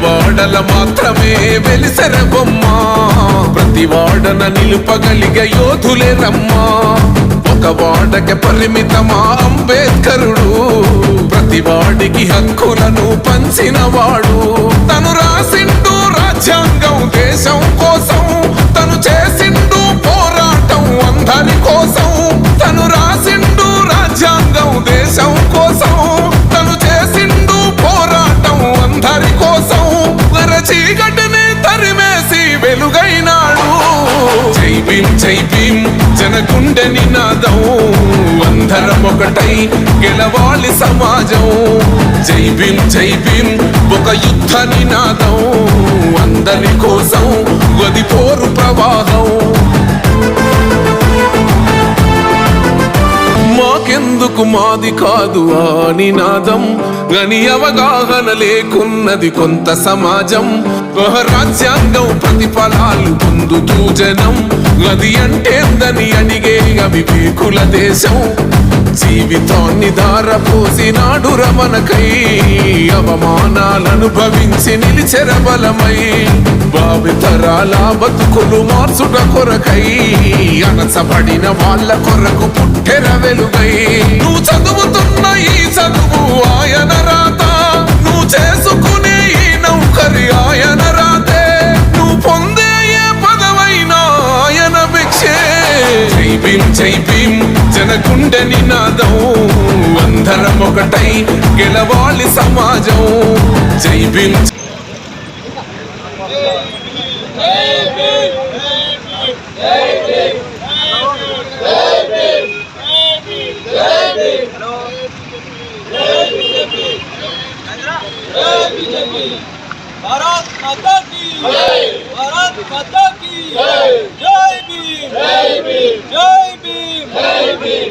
వాడల మాత్రమే వెలిసెర బొమ్మ ప్రతి వాడన నిలుపగలిగే యోధులే రమ్మా ఒక వాడకి పరిమితమా అంబేద్కరుడు ప్రతి వాడికి హక్కులను పంచిన వాడు తను రాసిండు రాజ్యాంగం దేశం కోసం తను చేసిండు పోరాటం అందరి కోసం తను రాసిండు రాజ్యాంగం దేశం కోసం తను చేసిండు పోరాటం అందరి కోసం చీకటిని తరిమేసి వెలుగైనాడు జై భీమ్ జనగుండె నినాదం అందరం ఒకటై గెలవాలి సమాజం జై భీమ్ ఒక యుద్ధ నినాదం అందరి కోసం గది పోరు ప్రవాహం మాకెందుకు మాది కాదు ఆ నినాదం గని అవగాహన లేకున్నది కొంత సమాజం రాజ్యాంగం ప్రతిఫలాలు పొందుతూ జనం గది అంటేందని అడిగే అవివేకుల దేశం జీవితాన్ని ధారపోసినాడు రమణకై అవమానాలను భవించి నిలిచెర బలమై భావితరాల బతుకులు మార్చుట కొరకై అనసబడిన వాళ్ళ కొరకు పుట్టెర వెలుగై నువ్వు చదువుతున్న ఈ చదువు ఆయన రాత నువ్వు చేసుకునే ఈ నౌకరి ఆయన రాతే నువ్వు పొందే ఏ పదవైనా ఆయన భిక్షే జై భీమ్ జనగుండె నినాదం అందరం ఒకటై గెలవాలి సమాజం జై భీమ్ भारत माता की जय भारत माता की जय जय भीम जय भीम जय भीम जय भीम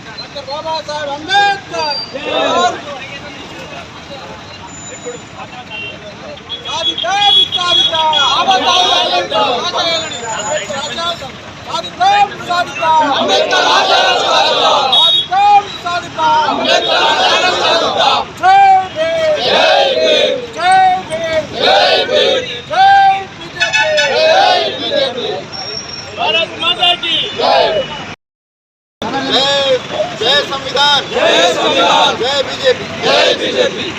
डॉक्टर बाबा साहेब अंबेडकर भारत माता की जय जय संविधान जय बीजेपी जय बीजेपी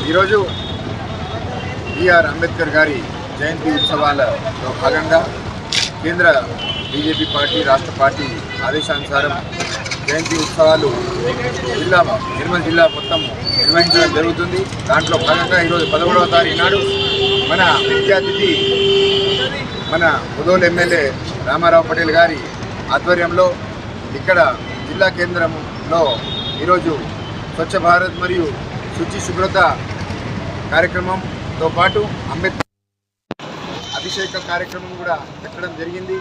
ఈరోజు బిఆర్ అంబేద్కర్ గారి జయంతి ఉత్సవాలలో భాగంగా కేంద్ర బీజేపీ పార్టీ రాష్ట్ర పార్టీ ఆదేశానుసారం జయంతి ఉత్సవాలు నిర్మల్ జిల్లా మొత్తం నిర్వహించడం జరుగుతుంది. దాంట్లో భాగంగా ఈరోజు 11వ తారీఖు నాడు మన ముఖ్య అతిథి మన ముదోల్ ఎమ్మెల్యే రామారావు పటేల్ గారి ఆధ్వర్యంలో ఇక్కడ జిల్లా కేంద్రంలో ఈరోజు స్వచ్ఛ భారత్ మరియు శుచి శుభ్రత కార్యక్రమంతో పాటు అంబేద్కర్ అభిషేక కార్యక్రమం కూడా పెట్టడం జరిగింది.